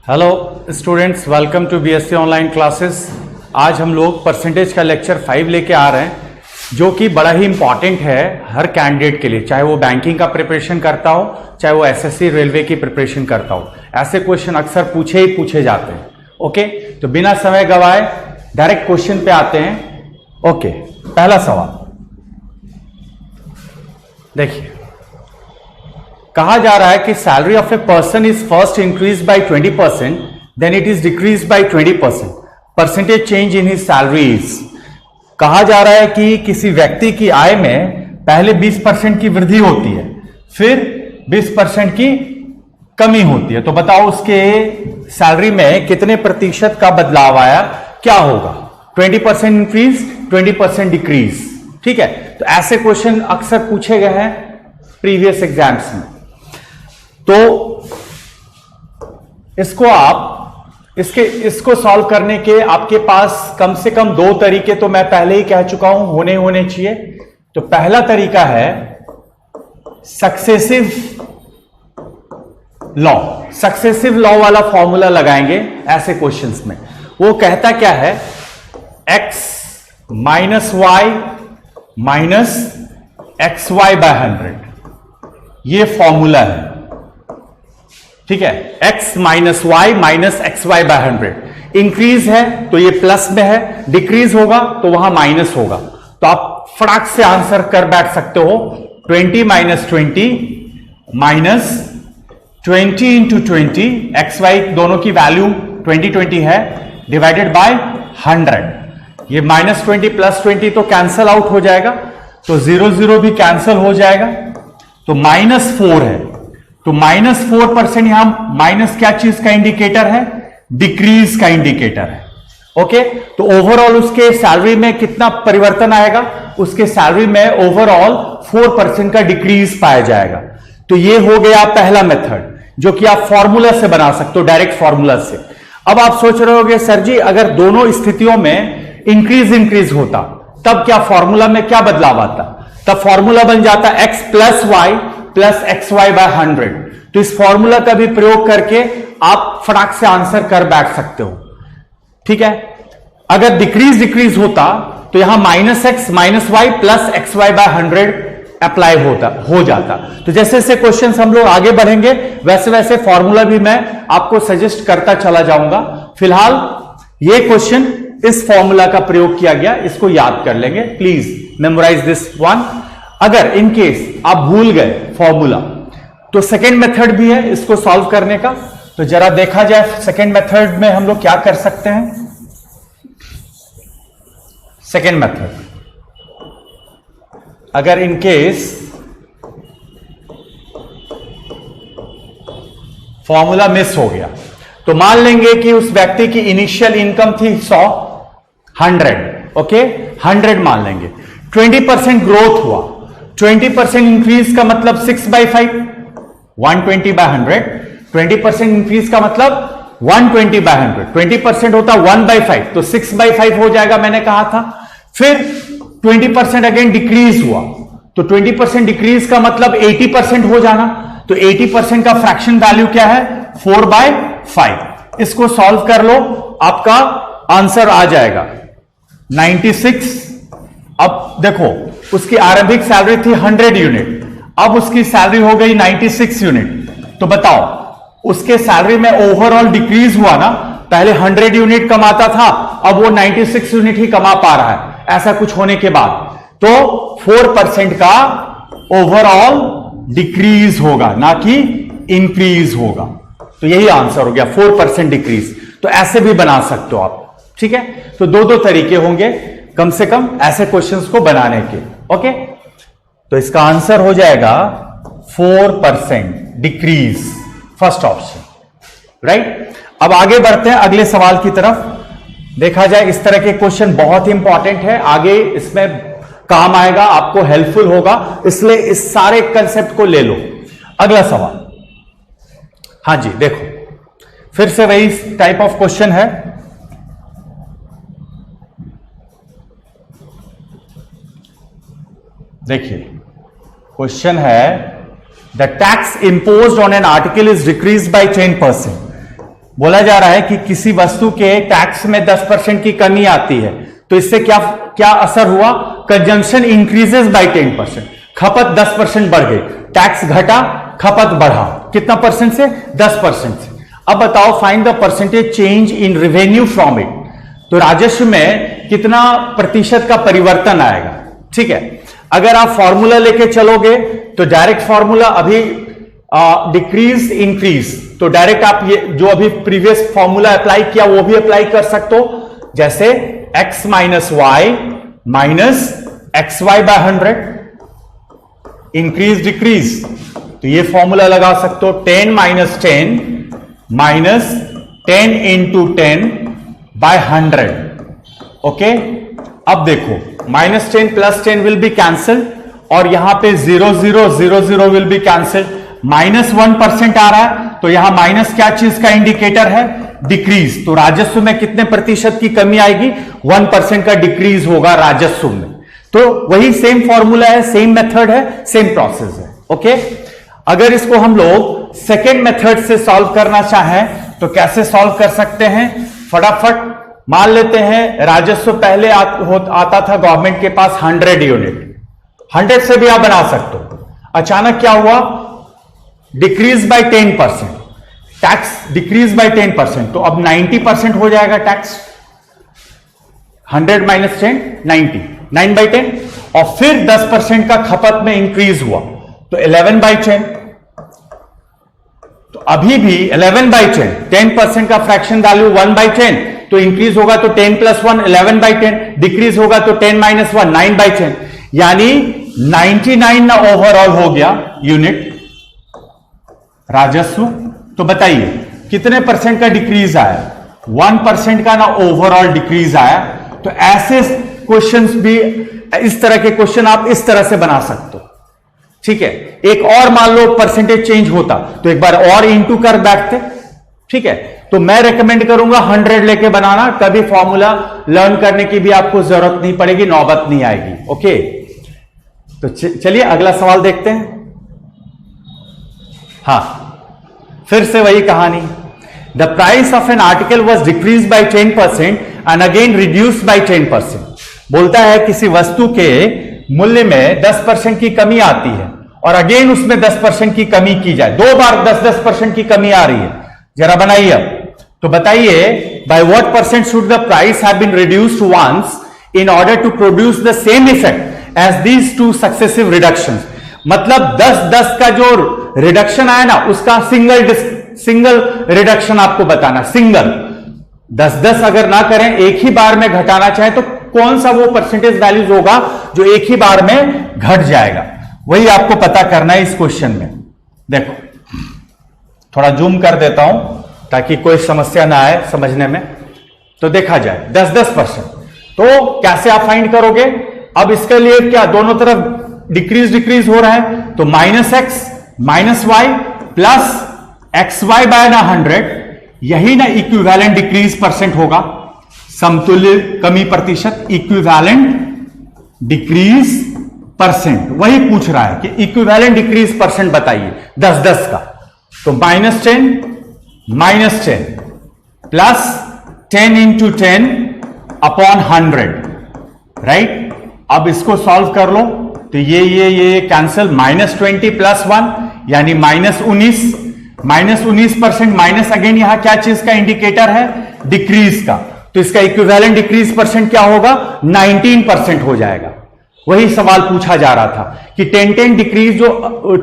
Hello students, welcome to BSc online classes. आज हम लोग परसेंटेज का लेक्चर 5 लेके आ रहे हैं, जो कि बड़ा ही इंपॉर्टेंट है हर कैंडिडेट के लिए, चाहे वो बैंकिंग का प्रिपरेशन करता हो, चाहे वो एसएससी रेलवे की प्रिपरेशन करता हो। ऐसे क्वेश्चन अक्सर पूछे जाते हैं। ओके, तो बिना समय गवाए डायरेक्ट क्वेश्चन पे आते हैं। ओके, पहला सवाल देखिए, कहा जा रहा है कि salary of a person is first increase by 20%, then it is decrease by 20%। Percentage change in his salary is. कहा जा रहा है कि किसी व्यक्ति की आय में पहले 20% की वृद्धि होती है, फिर 20% की कमी होती है। तो बताओ उसके सैलरी में कितने प्रतिशत का बदलाव आया, क्या होगा? 20% इंक्रीज, 20% डिक्रीज। ठीक है, तो ऐसे क्वेश्चन अक्सर पूछे गए हैं प्रीवियस एग्जाम्स में। तो इसको सॉल्व करने के आपके पास कम से कम 2 तरीके तो मैं पहले ही कह चुका हूं होने चाहिए। तो पहला तरीका है सक्सेसिव लॉ। सक्सेसिव लॉ वाला फॉर्मूला लगाएंगे ऐसे क्वेश्चंस में। वो कहता क्या है? x minus y minus x y by 100, ये फॉर्मूला है। ठीक है, x minus y minus x y by 100। Increase है तो ये प्लस में है, डिक्रीज होगा तो वहां माइनस होगा। तो आप फटाक से आंसर कर बैठ सकते हो। 20 minus 20 minus 20 into 20, x y दोनों की वैल्यू 20 है, डिवाइडेड बाय 100। ये माइनस 20 प्लस 20 तो कैंसल आउट हो जाएगा, तो 0 भी कैंसल हो जाएगा, तो -4 है। तो -4% यहां माइनस क्या चीज का इंडिकेटर है? डिक्रीज का इंडिकेटर है। ओके, तो ओवरऑल उसके सैलरी में कितना परिवर्तन आएगा? उसके सैलरी में ओवरऑल 4% का डिक्रीज पाया जाएगा। तो ये हो गया पहला मेथड, जो कि आप फॉर्मूला से बना सकते हो, डायरेक्ट फॉर्मूला से। अब आप सोच रहे होगे, सर जी अगर दोनों स्थितियों में इंक्रीज होता तब क्या फॉर्मूला में क्या बदलाव आता? तब फॉर्मूला बन जाता x plus y plus x y by 100। तो इस फॉर्मूला का भी प्रयोग करके आप फटाक से आंसर कर बैठ सकते हो। ठीक है, अगर डिक्रीज होता तो यहां minus x minus y plus x y by 100 apply हो जाता। तो जैसे जैसे क्वेश्चंस हम लोग आगे बढ़ेंगे, वैसे वैसे फॉर्मूला भी मैं आपको सजेस्ट करता चला जाऊंगा। फिलहाल ये क्वेश्चन इस फॉर्मूला का प्रयोग किया गया, इसको याद कर लेंगे। Please memorise this one. अगर इन केस आप भूल गए फॉर्मूला, तो सेकेंड मेथड भी है इसको सॉल्व करने का। तो जरा देखा जाए सेकेंड मेथड में हम लोग क्या कर सकते हैं। सेकेंड मेथड, अगर इन केस फॉर्मूला मिस हो गया, तो मान लेंगे कि उस व्यक्ति की इनिशियल इनकम थी 100। ओके, 100 मान लेंगे। 20% ग्रोथ हुआ, 20% इंक्रीज का मतलब 6/5, 120/100। 20% इंक्रीज का मतलब 120/100। 20% होता 1/5, तो 6/5 हो जाएगा, मैंने कहा था। फिर 20% अगेन डिक्रीज हुआ, तो 20% डिक्रीज का मतलब 80% हो जाना। तो 80% का फ्रैक्शन वैल्यू क्या है? 4/5। इसको सॉल्व कर लो, आपका आंसर आ जाएगा 96। अब देखो, उसकी आरंभिक सैलरी थी 100 यूनिट, अब उसकी सैलरी हो गई 96 यूनिट। तो बताओ उसके सैलरी में ओवरऑल डिक्रीज हुआ ना? पहले 100 यूनिट कमाता था, अब वो 96 यूनिट ही कमा पा रहा है। ऐसा कुछ होने के बाद तो 4% का ओवरऑल डिक्रीज होगा, ना कि इंक्रीज होगा। तो यही आंसर हो गया, 4% डिक्रीज। तो ऐसे भी बना सकते हो आप। ठीक है, तो दो तरीके होंगे कम से कम ऐसे क्वेश्चंस को बनाने के। ओके, तो इसका आंसर हो जाएगा 4% डिक्रीज, फर्स्ट ऑप्शन। राइट, अब आगे बढ़ते हैं अगले सवाल की तरफ। देखा जाए, इस तरह के क्वेश्चन बहुत ही इंपॉर्टेंट है, आगे इसमें काम आएगा, आपको हेल्पफुल होगा, इसलिए इस सारे कंसेप्ट को ले लो। अगला सवाल, हाँ जी देखो, फिर से वही टाइप ऑफ क्वेश्चन है। देखिए क्वेश्चन है, the tax imposed on an article is decreased by 10%. बोला जा रहा है कि किसी वस्तु के टैक्स में 10% की कमी आती है, तो इससे क्या क्या असर हुआ? कंजम्पशन इंक्रीजेस बाय 10%, खपत 10% बढ़ गई, टैक्स घटा, खपत बढ़ा, कितना परसेंट से? 10% से। अब बताओ find the percentage change in revenue from it. तो राजस्व में कितना प्रतिशत का परिवर्तन आएगा? ठीक है, अगर आप फॉर्मूला लेके चलोगे तो डायरेक्ट फॉर्मूला अभी डिक्रीज इंक्रीज, तो डायरेक्ट आप ये जो अभी प्रीवियस फॉर्मूला अप्लाई किया वो भी अप्लाई कर सकते हो, जैसे x minus y minus x y by 100, increase decrease, तो ये फॉर्मूला लगा सकते हो 10 minus 10 minus 10 into 10 by 100। Okay, अब देखो minus 10 plus 10 will be cancel और यहां पे 0 0 0 0 विल बी कैंसिल, माइनस 1% आ रहा है, तो यहां माइनस क्या चीज का इंडिकेटर है? डिक्रीज। तो राजस्व में कितने प्रतिशत की कमी आएगी? 1% का डिक्रीज होगा राजस्व में। तो वही सेम फॉर्मूला है, सेम मेथड है, सेम प्रोसेस है। ओके, अगर इसको हम लोग सेकेंड मेथड से सॉल्व करना चाहें तो कैसे सॉल्व कर सकते हैं? फटाफट मान लेते हैं राजस्व पहले आता था गवर्नमेंट के पास 100 यूनिट, 100 से भी आप बना सकते हो। अचानक क्या हुआ? Decrease by 10%, tax decrease by 10%, तो अब 90% हो जाएगा टैक्स। 100 माइनस 10 90, 9 बाई 10, और फिर 10% का खपत में इंक्रीज हुआ तो 11 बाई 10, तो अभी भी 11 बाई 10, 10% का फ्रैक्शन वैल्यू 1 बाई 10, तो इंक्रीज होगा तो 10 प्लस 1 11 बाई 10, डिक्रीज होगा तो 10 माइनस 1 9 बाई 10, यानी 99 ना ओवरऑल हो गया यूनिट राजस्व। तो बताइए कितने परसेंट का डिक्रीज आया? 1% का ना ओवरऑल डिक्रीज आया। तो ऐसे क्वेश्चंस भी, इस तरह के क्वेश्चन आप इस तरह से बना सकते हो। ठीक है, एक और मान लो परसेंटेज चेंज होता तो एक बार और इंटू कर बैठते। ठीक है, तो मैं रेकमेंड करूंगा 100 लेके बनाना, कभी फॉर्मूला लर्न करने की भी आपको जरूरत नहीं पड़ेगी, नौबत नहीं आएगी। ओके, तो चलिए अगला सवाल देखते हैं। हाँ, फिर से वही कहानी। The price of an article was decrease by 10% and again reduce by 10%। बोलता है किसी वस्तु के मूल्य में 10% की कमी आती है और अगेन उसमें 10% की कमी की जाए, दो बार 10% की कमी आ रही है। जरा बनाइए अब। तो बताइए by what percent should the price have been reduced once in order to produce the same effect as these two successive reductions. मतलब 10-10 का जो रिडक्शन आया ना, उसका सिंगल रिडक्शन आपको बताना। सिंगल 10-10 अगर ना करें, एक ही बार में घटाना चाहे तो कौन सा वो परसेंटेज वैल्यूज होगा जो एक ही बार में घट जाएगा, वही आपको पता करना है इस क्वेश्चन में। देखो थोड़ा जूम कर देता हूं ताकि कोई समस्या ना आए समझने में। तो देखा जाए 10-10%, तो कैसे आप फाइंड करोगे? अब इसके लिए क्या दोनों तरफ डिक्रीज हो रहा है, तो minus x minus y plus x y by ना 100, यही ना इक्विवेलेंट डिक्रीज परसेंट होगा। समतुल्य कमी प्रतिशत, इक्विवेलेंट डिक्रीज परसेंट, वही पूछ रहा है कि इक्विवेलेंट डिक्रीज परसेंट बताइए 10-10 का। तो -10 प्लस 10 इंटू 10 अपॉन 100, राइट। अब इसको सॉल्व कर लो तो ये कैंसिल, -20 प्लस 1 यानी -19% माइनस अगेन यहां क्या चीज का इंडिकेटर है? डिक्रीज का। तो इसका इक्विवेलेंट डिक्रीज परसेंट क्या होगा? 19% हो जाएगा। वही सवाल पूछा जा रहा था कि 10-10 डिक्रीज जो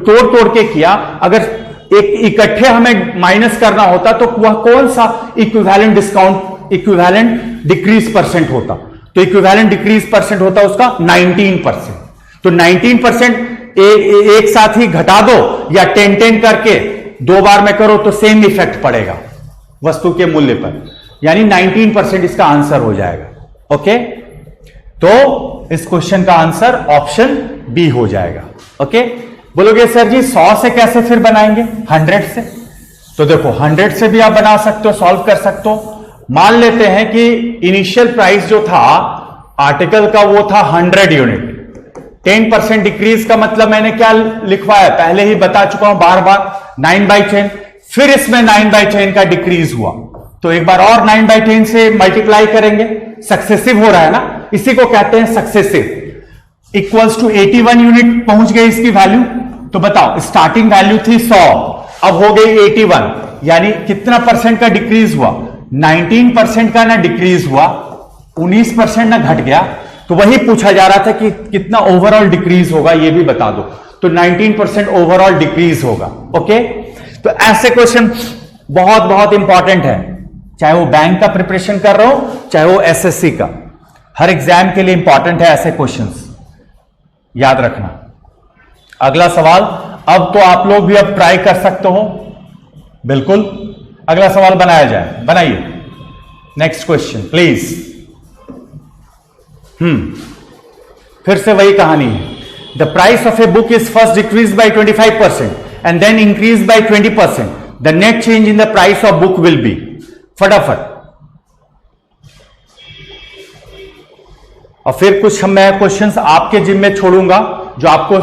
तोड़ के किया, अगर एक इकट्ठे हमें माइनस करना होता तो वह कौन सा इक्विवेलेंट डिक्रीज परसेंट होता? तो इक्विवेलेंट डिक्रीज परसेंट होता उसका 19%। तो 19% एक साथ ही घटा दो या 10-10 करके दो बार में करो तो सेम इफेक्ट पड़ेगा वस्तु के मूल्य पर, यानी 19% इसका आंसर हो जाएगा। ओके, तो इस क्वेश्चन का आंसर ऑप्शन बी हो जाएगा। ओके, बोलोगे सर जी 100 से कैसे फिर बनाएंगे? 100 से। तो देखो 100 से भी आप बना सकते हो, सॉल्व कर सकते हो। मान लेते हैं कि इनिशियल प्राइस जो था आर्टिकल का वो था 100 यूनिट। 10% डिक्रीज का मतलब मैंने क्या लिखवाया? पहले ही बता चुका हूं बार बार, 9 बाई 10। फिर इसमें 9/10 का डिक्रीज हुआ, तो एक बार और 9/10 से मल्टीप्लाई करेंगे, सक्सेसिव हो रहा है ना, इसी को कहते हैं सक्सेसिव। इक्वल्स टू 81 यूनिट पहुंच गई इसकी वैल्यू। तो बताओ, स्टार्टिंग वैल्यू थी 100, अब हो गई 81, यानी कितना परसेंट का डिक्रीज हुआ? 19% का ना डिक्रीज हुआ, 19% ना घट गया। तो वही पूछा जा रहा था कि कितना ओवरऑल डिक्रीज होगा, ये भी बता दो। तो 19% ओवरऑल डिक्रीज होगा। ओके, तो ऐसे क्वेश्चन बहुत बहुत इंपॉर्टेंट है, चाहे वो बैंक का प्रिपरेशन कर रहा हो, चाहे वो एसएससी का, हर एग्जाम के लिए इंपॉर्टेंट है ऐसे क्वेश्चंस, याद रखना। अगला सवाल, अब तो आप लोग भी अब ट्राई कर सकते हो, बिल्कुल। अगला सवाल बनाया जाए, बनाइए। Next question please. फिर से वही कहानी है। The price of a book is first decrease by 25% and then increase by 20%. The net change in the price of book will be. फटाफट। और फिर कुछ मैं क्वेश्चंस आपके जिम में छोड़ूंगा जो आपको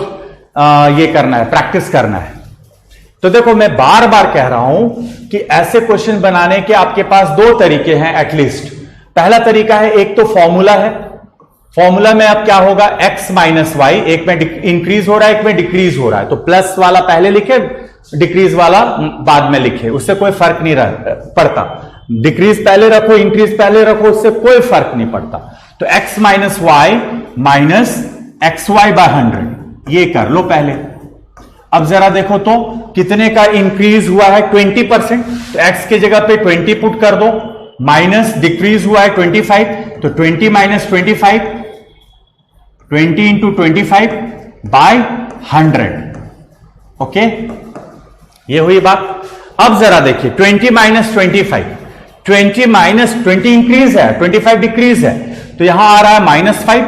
ये करना है, प्रैक्टिस करना है। तो देखो, मैं बार बार कह रहा हूं कि ऐसे क्वेश्चन बनाने के आपके पास दो तरीके हैं एटलीस्ट। पहला तरीका है, एक तो फॉर्मूला है, फॉर्मूला में अब क्या होगा, x माइनस वाई, एक में इंक्रीज हो रहा है, एक में डिक्रीज हो रहा है, तो प्लस वाला पहले लिखे, डिक्रीज वाला बाद में लिखे, उससे कोई फर्क नहीं पड़ता। डिक्रीज पहले रखो, इंक्रीज पहले रखो, उससे कोई फर्क नहीं पड़ता। तो x minus y minus x y by 100, ये कर लो पहले। अब जरा देखो तो कितने का इंक्रीज हुआ है, 20%, तो x की जगह पे 20 पुट कर दो, माइनस डिक्रीज हुआ है 25, तो 20 माइनस 25, 20 इंटू 25 बाय 100। ओके, ये हुई बात। अब जरा देखिए, 20 माइनस 25, 20 माइनस 20 इंक्रीज है, 25 डिक्रीज है, तो यहां आ रहा है -5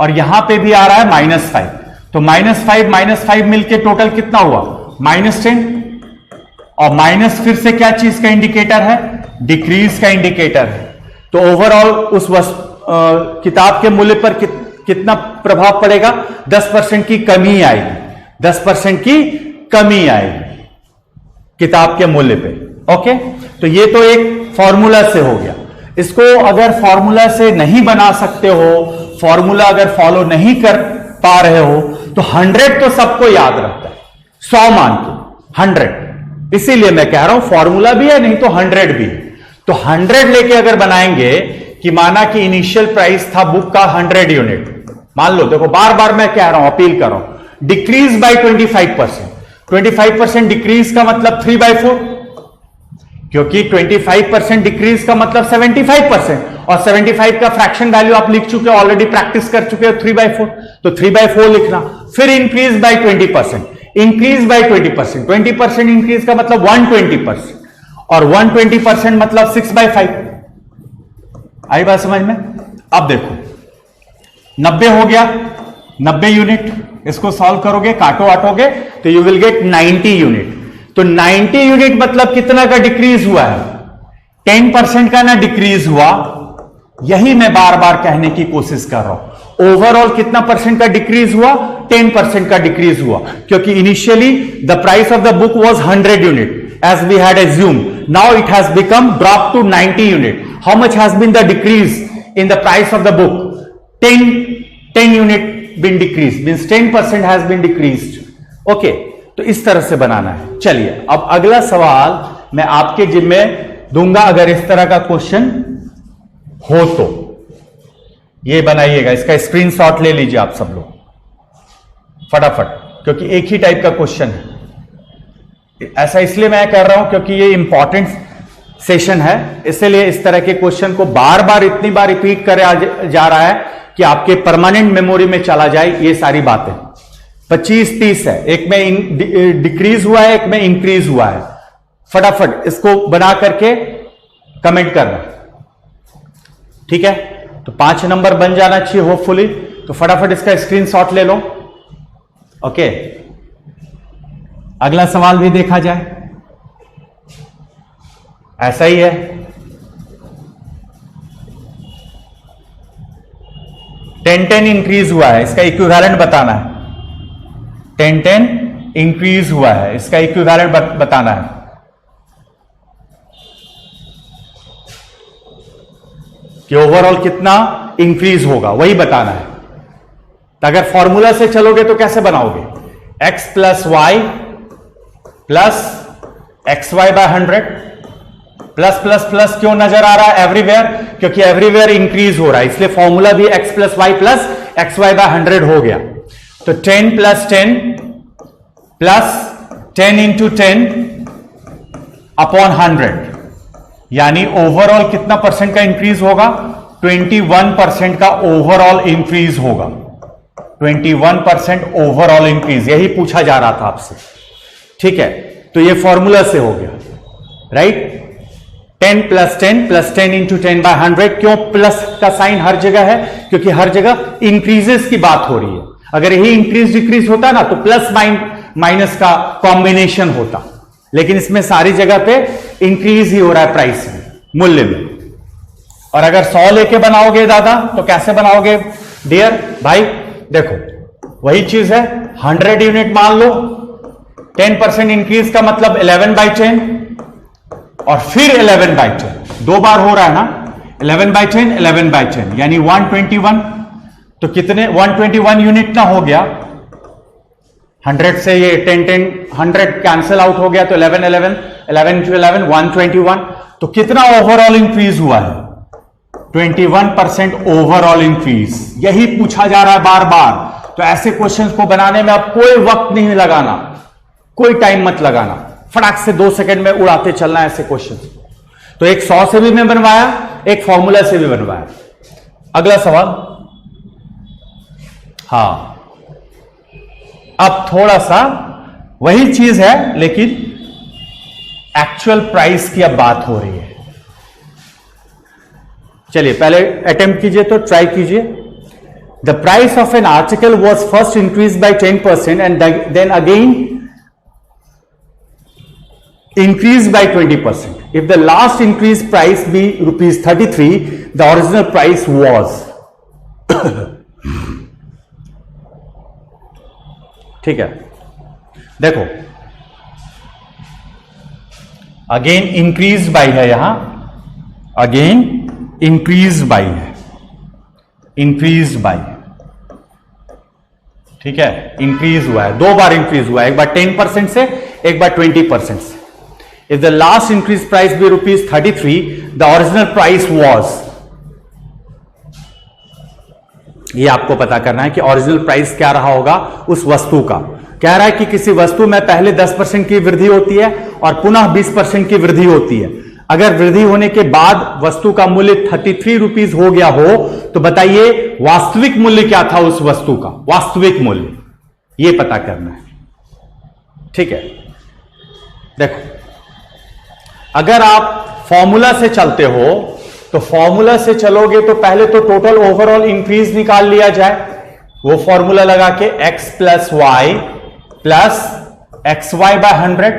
और यहां पे भी आ रहा है -5, तो -5 मिलके टोटल कितना हुआ, -10। और माइनस फिर से क्या चीज का इंडिकेटर है, डिक्रीज का इंडिकेटर है। तो ओवरऑल उस किताब के मूल्य पर कितना प्रभाव पड़ेगा, 10% की कमी आएगी, 10% की कमी आएगी किताब के मूल्य पे। ओके, तो ये तो एक फॉर्मूला से हो गया। इसको अगर फॉर्मूला से नहीं बना सकते हो, फॉर्मूला अगर फॉलो नहीं कर पा रहे हो, तो 100 तो सबको याद रहता है, 100 मान के 100। इसीलिए मैं कह रहा हूं फॉर्मूला भी है, नहीं तो 100 भी है। तो 100 लेके अगर बनाएंगे कि माना कि इनिशियल प्राइस था बुक का 100 यूनिट, मान लो, देखो बार बार मैं कह रहा हूं, अपील कर रहा हूं, डिक्रीज बाय 25%, 25% डिक्रीज का मतलब 3/4, क्योंकि 25% डिक्रीज का मतलब 75%, और 75 का फ्रैक्शन वैल्यू आप लिख चुके हो, ऑलरेडी प्रैक्टिस कर चुके हो, 3/4, तो 3/4 लिखना। फिर increase by 20%, increase by 20%, 20% increase का मतलब 120%, और 120% मतलब 6/5। आई बात समझ में? अब देखो 90 हो गया, 90 यूनिट, इसको सॉल्व करोगे, काटो आटोगे, तो यू विल गेट 90 यूनिट। तो 90 यूनिट मतलब कितना का डिक्रीज हुआ है, 10% का ना डिक्रीज हुआ। यही मैं बार बार कहने की कोशिश कर रहा हूं। ओवरऑल कितना परसेंट का डिक्रीज हुआ, 10% का डिक्रीज हुआ, क्योंकि initially the price of the book was 100 unit as we had assumed. Now it has become dropped to 90 unit. How much has been the decrease in the price of the book? 10 unit been decreased, means 10% has been decreased. Okay, तो इस तरह से बनाना है। चलिए, अब अगला सवाल मैं आपके जिम्मे दूंगा, अगर इस तरह का क्वेश्चन हो तो ये बनाइएगा, इसका स्क्रीनशॉट ले लीजिए आप सब लोग फटाफट, क्योंकि एक ही टाइप का क्वेश्चन है। ऐसा इसलिए मैं कर रहा हूं क्योंकि ये इंपॉर्टेंट सेशन है, इसलिए इस तरह के क्वेश्चन को बार बार इतनी बार रिपीट कर जा रहा है कि आपके परमानेंट मेमोरी में चला जाए ये सारी बातें। 25-30 है, एक में डिक्रीज हुआ है, एक में इंक्रीज हुआ है। फटाफट इसको बना करके कमेंट करना, ठीक है? तो 5 नंबर बन जाना चाहिए होपफुली। तो फटाफट इसका स्क्रीनशॉट ले लो। ओके, अगला सवाल भी देखा जाए। ऐसा ही है, 10 इंक्रीज हुआ है, इसका इक्विवेलेंट बताना है। 10 इंक्रीज हुआ है, इसका इक्विवेलेंट बताना है। कि ओवरऑल कितना इंक्रीज होगा, वही बताना है। तो अगर फॉर्मूला से चलोगे तो कैसे बनाओगे? x plus y plus x y by 100, plus plus plus क्यों नजर आ रहा है एवरीवेयर? क्योंकि एवरीवेयर इंक्रीज हो रहा है, इसलिए फॉर्मूला भी x plus y plus x y by 100 हो गया। तो 10 प्लस 10 प्लस 10 इंटू 10 अपॉन 100, यानी ओवरऑल कितना परसेंट का इंक्रीज होगा? 21% का ओवरऑल इंक्रीज होगा। 21% ओवरऑल इंक्रीज, यही पूछा जा रहा था आपसे, ठीक है। तो ये फॉर्मूला से हो गया, right. 10 plus 10 plus 10 into 10 by 100, क्यों प्लस का साइन हर जगह है? क्योंकि हर जगह इंक्रीजेस की बात हो रही है। अगर यही इंक्रीज डिक्रीज होता ना तो प्लस माइनस का कॉम्बिनेशन होता, लेकिन इसमें सारी जगह पे इंक्रीज ही हो रहा है प्राइस में, मूल्य में। और अगर 100 लेके बनाओगे दादा तो कैसे बनाओगे डियर भाई? देखो वही चीज है, 100 यूनिट मान लो, 10% इंक्रीज का मतलब 11/10 और फिर 11/10, दो बार हो रहा है ना, 11/10 11/10 यानी 121। तो कितने 121 यूनिट ना हो गया? 100 से ये 10 100 कैंसिल आउट हो गया, तो 11 11 11 into 11 121। तो कितना ओवरऑल इंक्रीज हुआ है? 21% ओवरऑल इंक्रीज। यही पूछा जा रहा है बार बार। तो ऐसे क्वेश्चंस को बनाने में अब कोई वक्त नहीं लगाना, कोई टाइम मत लगाना, फटाक से 2 सेकंड में उड़ाते चलना है ऐसे क्वेश्चंस। तो एक 100 से भी मैं बनवाया, एक फॉर्मूला से भी बनवाया। अगला सवाल, हां अब थोड़ा सा वही चीज है लेकिन एक्चुअल प्राइस की अब बात हो रही है। चलिए पहले अटेम्प्ट कीजिए, तो ट्राई कीजिए। The price of an article was first increase by 10% and then again increased by 20%. If the last increased price be rupees 33, the original price was ठीक है, देखो अगेन इंक्रीज बाई है, यहां अगेन इंक्रीज बाई है, increase by, ठीक है, increase हुआ है, 2 बार इंक्रीज हुआ है, एक बार 10% से, एक बार 20% से। If the last increased price be rupees 33, the original price was, ये आपको पता करना है कि ओरिजिनल प्राइस क्या रहा होगा उस वस्तु का। कह रहा है कि किसी वस्तु में पहले 10% की वृद्धि होती है और पुनः 20% की वृद्धि होती है। अगर वृद्धि होने के बाद वस्तु का मूल्य 33 रुपीज हो गया हो तो बताइए वास्तविक मूल्य क्या था उस वस्तु का, वास्तविक मूल्य, यह पता करना है, ठीक है। देखो अगर आप फॉर्मूला से चलते हो तो फॉर्मूला से चलोगे तो पहले तो टोटल ओवरऑल इंक्रीज निकाल लिया जाए। वो फॉर्मूला लगा के x plus y plus x y by 100,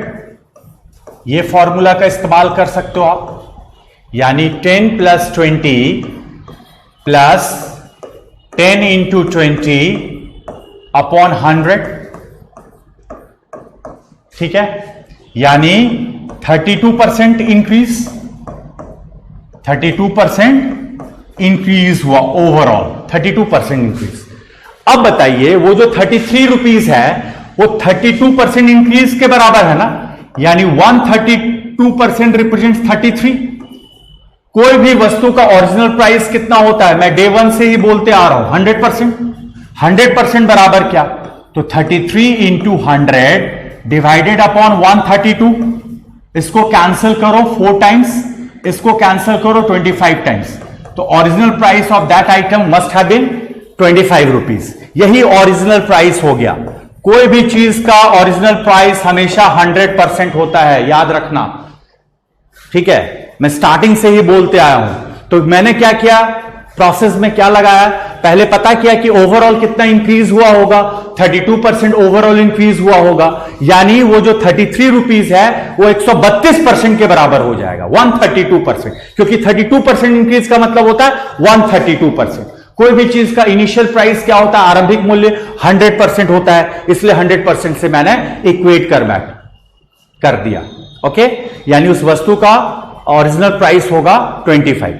ये फॉर्मूला का इस्तेमाल कर सकते हो आप। यानी 10 प्लस 20 प्लस 10 इंटू 20 अपॉन 100, ठीक है, यानी 32% इंक्रीज, 32% इंक्रीज हुआ ओवरऑल, 32% इंक्रीज। अब बताइए वो जो 33 रुपीज है वो 32% इंक्रीज के बराबर है ना, यानी 132% रिप्रेजेंट्स 33। कोई भी वस्तु का ओरिजिनल प्राइस कितना होता है, मैं डे 1 से ही बोलते आ रहा हूं, 100%। 100% बराबर क्या, तो 33 इंटू 100 डिवाइडेड अपॉन 132। इसको कैंसिल करो 4 टाइम्स, इसको कैंसिल करो 25 टाइम्स, तो original price of that item must have been 25 rupees. यही ओरिजिनल प्राइस हो गया। कोई भी चीज का ओरिजिनल प्राइस हमेशा 100% होता है, याद रखना, ठीक है। मैं स्टार्टिंग से ही बोलते आया हूं। तो मैंने क्या किया, प्रोसेस में क्या लगाया, पहले पता किया कि ओवरऑल कितना इंक्रीज हुआ होगा, 32% ओवरऑल इंक्रीज हुआ होगा, यानी वो जो 33 रुपीज है वो 132% के बराबर हो जाएगा, 132%, क्योंकि 32% इंक्रीज का मतलब होता है 132%। कोई भी चीज का इनिशियल प्राइस क्या होता है, आरंभिक मूल्य 100% होता है, इसलिए 100% से मैंने इक्वेट कर दिया, ओके। यानी उस वस्तु का ओरिजिनल प्राइस होगा 25।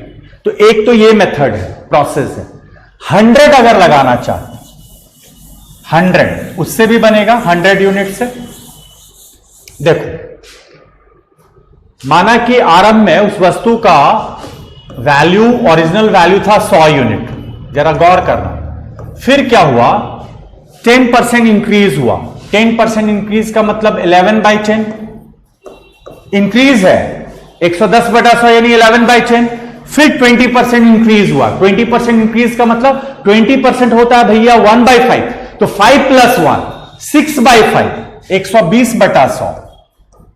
तो एक तो ये मेथड है, प्रोसेस है। 100 अगर लगाना चाहते, 100 उससे भी बनेगा, 100 यूनिट से। देखो, माना कि आरंभ में उस वस्तु का वैल्यू, ओरिजिनल वैल्यू था 100 यूनिट। जरा गौर करना, फिर क्या हुआ, 10% इंक्रीज हुआ। 10% इंक्रीज का मतलब 11/10 इंक्रीज है, 110/100 यानी 11/10। फिर 20% इंक्रीज हुआ। 20% इंक्रीज का मतलब 20% होता है भैया 1/5, तो 5 + 1 6/5, 120/100।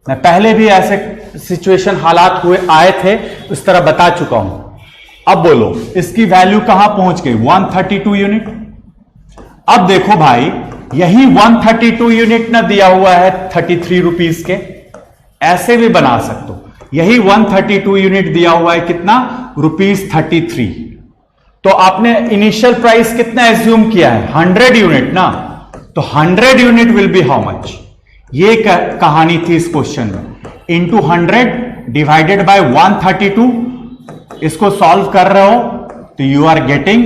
मैं पहले भी ऐसे सिचुएशन हालात हुए आए थे, इस तरह बता चुका हूं। अब बोलो इसकी वैल्यू कहां पहुंच गई, 132 यूनिट। अब देखो भाई, यही 132 यूनिट ना दिया हुआ है 33 रुपीस के, ऐसे भी बना सकते हो। यही 132 यूनिट दिया हुआ है कितना, ₹33। तो आपने इनिशियल प्राइस कितना एज्यूम किया है, 100 यूनिट ना, तो 100 unit will be how much. ये कहानी थी इस क्वेश्चन में। इंटू 100 डिवाइडेड बाय 132, इसको सॉल्व कर रहे हो तो यू आर गेटिंग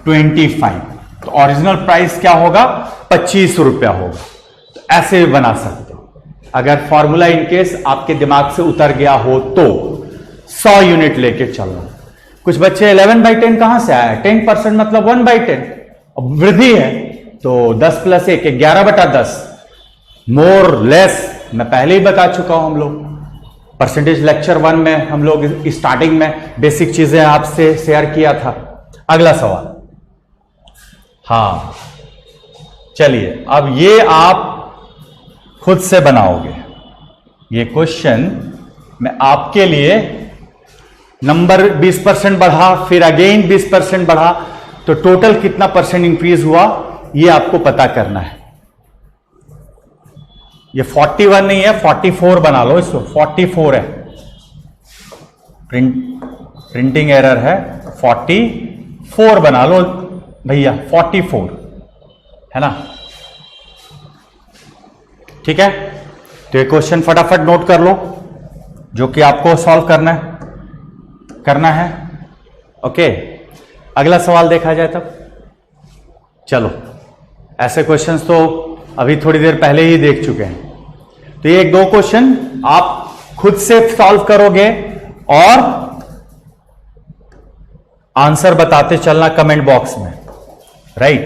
25। तो ओरिजिनल प्राइस क्या होगा, 25 रुपया होगा। तो ऐसे भी बना सकते हो। अगर फॉर्मूला इनकेस आपके दिमाग से उतर गया हो तो 100 यूनिट लेके चलो। कुछ बच्चे 11/10 कहां से आया, 10% मतलब 1/10, अब वृद्धि है तो 10 + 1 11/10, मोर लेस। मैं पहले ही बता चुका हूं, हम लोग परसेंटेज लेक्चर 1 में हम लोग स्टार्टिंग में बेसिक चीजें आपसे शेयर किया था। अगला सवाल, हाँ चलिए, अब ये आप खुद से बनाओगे। ये क्वेश्चन मैं आपके लिए, नंबर 20% बढ़ा, फिर अगेन 20% बढ़ा, तो टोटल कितना परसेंट इंक्रीज हुआ ये आपको पता करना है। ये 41 नहीं है, 44 बना लो इसको, 44 है, प्रिंटिंग एरर है, 44 बना लो भैया, 44 है ना, ठीक है। तो ये क्वेश्चन फटाफट नोट कर लो जो कि आपको सॉल्व करना है। ओके, अगला सवाल देखा जाए तब। चलो, ऐसे क्वेश्चंस तो अभी थोड़ी देर पहले ही देख चुके हैं। तो ये 1-2 क्वेश्चन आप खुद से सॉल्व करोगे और आंसर बताते चलना कमेंट बॉक्स में, राइट।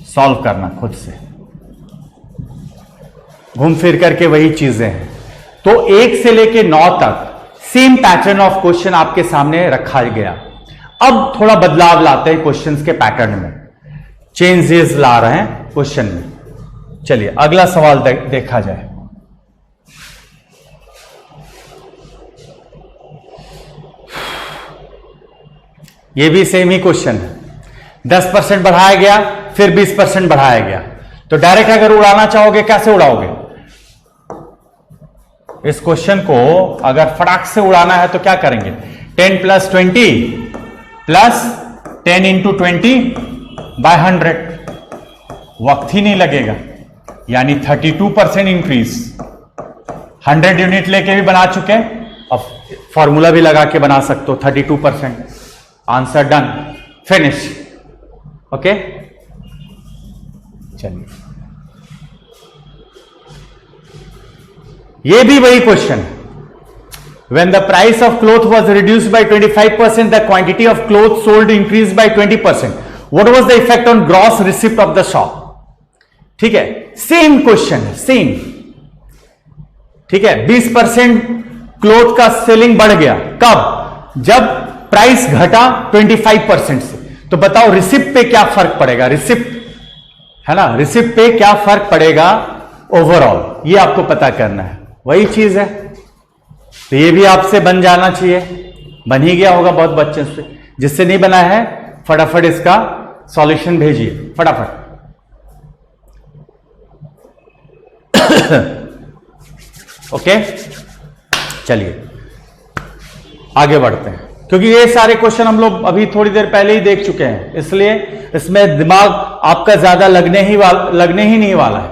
सॉल्व करना खुद से, घूम फिर करके वही चीजें हैं। तो 1 से लेके 9 तक सेम पैटर्न ऑफ क्वेश्चन आपके सामने रखा गया। अब थोड़ा बदलाव लाते हैं क्वेश्चंस के पैटर्न में, चेंजेस ला रहे हैं क्वेश्चन में। चलिए अगला सवाल देखा जाए। ये भी सेम ही क्वेश्चन है, 10% बढ़ाया गया, फिर 20% बढ़ाया गया। तो डायरेक्ट अगर उड़ाना चाहोगे कैसे उड़ाओगे इस क्वेश्चन को? अगर फटाक से उड़ाना है तो क्या करेंगे, 10 + 20 प्लस 10 × 20/100, वक्त ही नहीं लगेगा, यानी 32% इंक्रीज। 100 यूनिट लेके भी बना चुके, अब फॉर्मूला भी लगा के बना सकते हो, 32%। Answer done, finish. ओके, चलिए ये भी वही क्वेश्चन है। When the price of cloth was reduced by 25%, the quantity of cloth sold increased by 20%. What was the effect on gross receipt of the shop? ठीक है, सेम क्वेश्चन है, same. ठीक है, 20% क्लोथ का सेलिंग बढ़ गया, कब? जब प्राइस घटा 25% से। तो बताओ रिसिप्ट पे क्या फर्क पड़ेगा, रिसिप्ट है ना, रिसिप्ट पे क्या फर्क पड़ेगा ओवरऑल, ये आपको पता करना है। वही चीज है, तो ये भी आपसे बन जाना चाहिए, बन ही गया होगा बहुत बच्चों से। जिससे नहीं बना है फटाफट इसका सॉल्यूशन भेजिए, फटाफट। ओके, चलिए आगे बढ़ते हैं, क्योंकि ये सारे क्वेश्चन हम लोग अभी थोड़ी देर पहले ही देख चुके हैं, इसलिए इसमें दिमाग आपका ज्यादा लगने ही नहीं वाला है।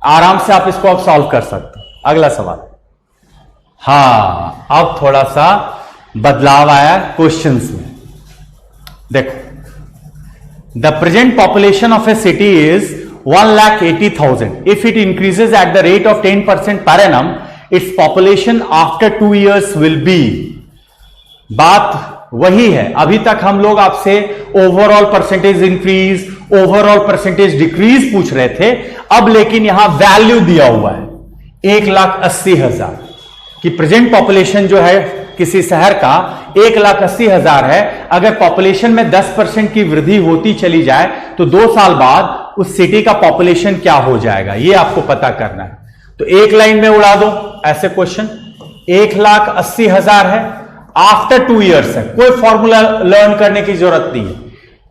आराम से आप इसको अब सॉल्व कर सकते हैं। अगला सवाल, हाँ अब थोड़ा सा बदलाव आया क्वेश्चंस में। देखो, the present population of A city is 1,80,000. If it increases at the rate of 10% per annum, its population after 2 years will be. बात वही है, अभी तक हम लोग आपसे overall percentage increase, overall percentage decrease पूछ रहे थे। अब लेकिन यहां वैल्यू दिया हुआ है 1,80,000 की प्रेजेंट पॉपुलेशन जो है किसी शहर का 1,80,000 है। अगर पॉपुलेशन में 10% की वृद्धि होती चली जाए तो 2 साल बाद उस सिटी का पॉपुलेशन क्या हो जाएगा, यह आपको पता करना है। तो एक लाइन में उड़ा दो ऐसे क्वेश्चन। 1,80,000 है, आफ्टर 2 ईयर्स है, कोई फॉर्मूला लर्न करने की जरूरत नहीं है,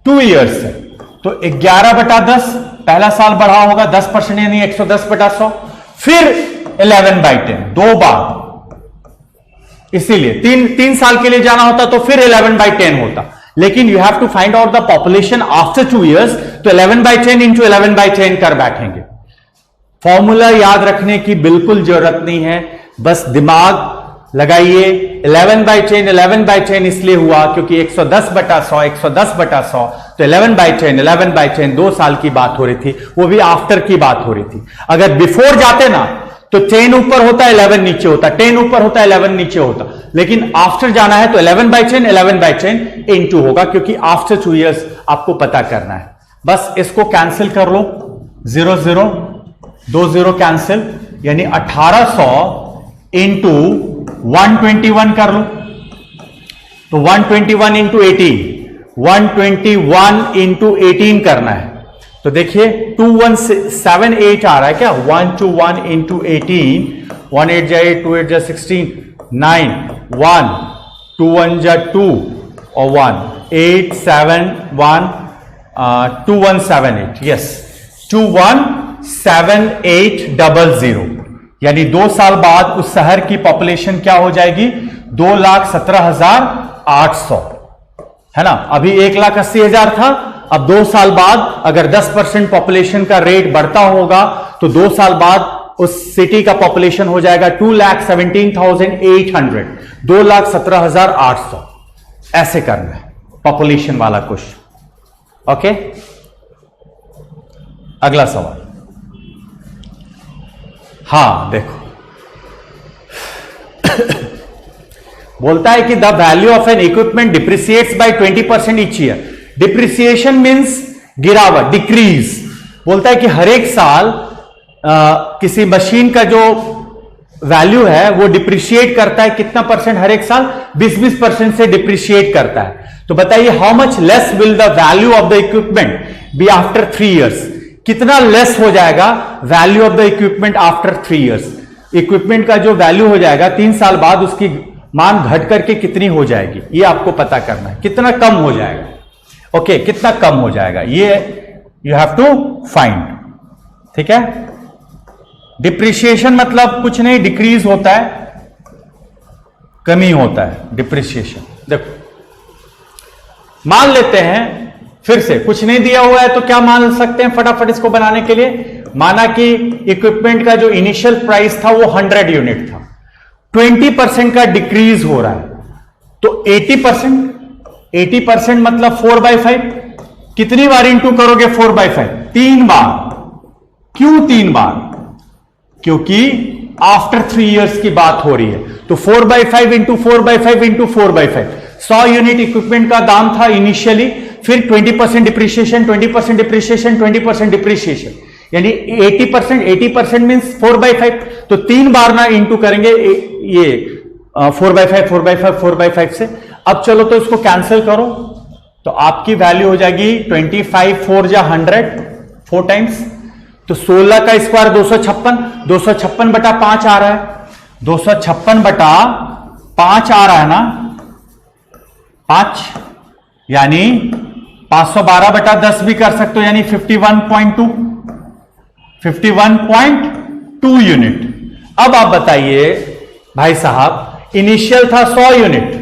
2 ईयर्स है। तो 11/10 पहला साल बढ़ा होगा 10% यानी 110/100, फिर 11/10 2 बार, इसीलिए 3 साल के लिए जाना होता तो फिर 11/10 होता। लेकिन you have to find out the population after 2 years, तो 11/10 इंटू 11/10 कर बैठेंगे। फॉर्मूला याद रखने की बिल्कुल जरूरत नहीं है, बस दिमाग लगाइए। 11/10 इसलिए हुआ क्योंकि 110/100 110/100, तो 11/10 2 साल की बात हो रही थी, वो भी आफ्टर की बात हो रही थी। अगर बिफोर जाते ना तो 10 ऊपर होता 11 नीचे होता, 10 ऊपर होता 11 नीचे होता, लेकिन आफ्टर जाना है तो 11/10 इनटू होगा, क्योंकि आफ्टर 2 ईयर्स आपको पता करना है। बस इसको कैंसिल कर लो, 0 0 2 0 कैंसिल, यानी 1800 इंटू 121 कर लो, तो 121 इंटू 18, 121 इंटू 18 करना है। तो देखिए 2178 आ रहा है क्या, 121 इंटू 18, 1 8 जा 8, 2 8 जा 16, 9 1 2 1 जा 2 और 1 8 7 1 2178, यस 217800, यानी 2 साल बाद उस शहर की पॉपुलेशन क्या हो जाएगी, 2,17,800, है ना। अभी 1,80,000 था, अब 2 साल बाद अगर 10% पॉपुलेशन का रेट बढ़ता होगा तो 2 साल बाद उस सिटी का पॉपुलेशन हो जाएगा 2,17,800, 2,17,800। ऐसे करना है पॉपुलेशन वाला क्वेश्चन। ओके, अगला सवाल। हां देखो, बोलता है कि the value of an equipment depreciates by 20% each year. Depreciation means गिरावट, डिक्रीज। बोलता है कि हर एक साल किसी मशीन का जो वैल्यू है वो डिप्रिशिएट करता है कितना परसेंट हर एक साल, 20% से डिप्रिशिएट करता है। तो बताइए how much less will the value of the equipment be after 3 years. कितना लेस हो जाएगा value of the equipment after 3 years. Equipment का जो वैल्यू हो जाएगा 3 साल बाद उसकी मान घट करके कितनी हो जाएगी, ये आपको पता करना है। कितना कम हो जाएगा, ओके कितना कम हो जाएगा, ये यू हैव टू फाइंड। ठीक है, डिप्रिशिएशन मतलब कुछ नहीं, डिक्रीज होता है, कमी होता है डिप्रिशिएशन। देखो मान लेते हैं, फिर से कुछ नहीं दिया हुआ है तो क्या मान सकते हैं फटाफट इसको बनाने के लिए। माना कि इक्विपमेंट का जो इनिशियल प्राइस था वो 100 यूनिट था, 20% का डिक्रीज हो रहा है, तो 80% मतलब 4/5। कितनी बार इंटू करोगे 4/5? 3 बार। क्यों 3 बार? क्योंकि आफ्टर 3 इयर्स की बात हो रही है, तो 4/5 इंटू 4/5 इंटू 4/5, 100 यूनिट इक्विपमेंट का दाम था इनिशियली, फिर 20% डिप्रिशिएशन, 20% डिप्रिशिएशन, 20% डिप्रिशिएशन, यानी 80% मीन्स 4/5। तो 3 बार ना इंटू करेंगे ये 4/5 4/5 4/5 से। अब चलो तो इसको कैंसिल करो, तो आपकी वैल्यू हो जाएगी 25 4 जा 100, 4 टाइम्स, तो 16 का स्क्वायर 256, 256/5 आ रहा है, 256/5 आ रहा है ना, 5 यानी 512/10 भी कर सकते हो, यानी 51.2 यूनिट। अब आप बताइए भाई साहब, इनिशियल था 100 यूनिट,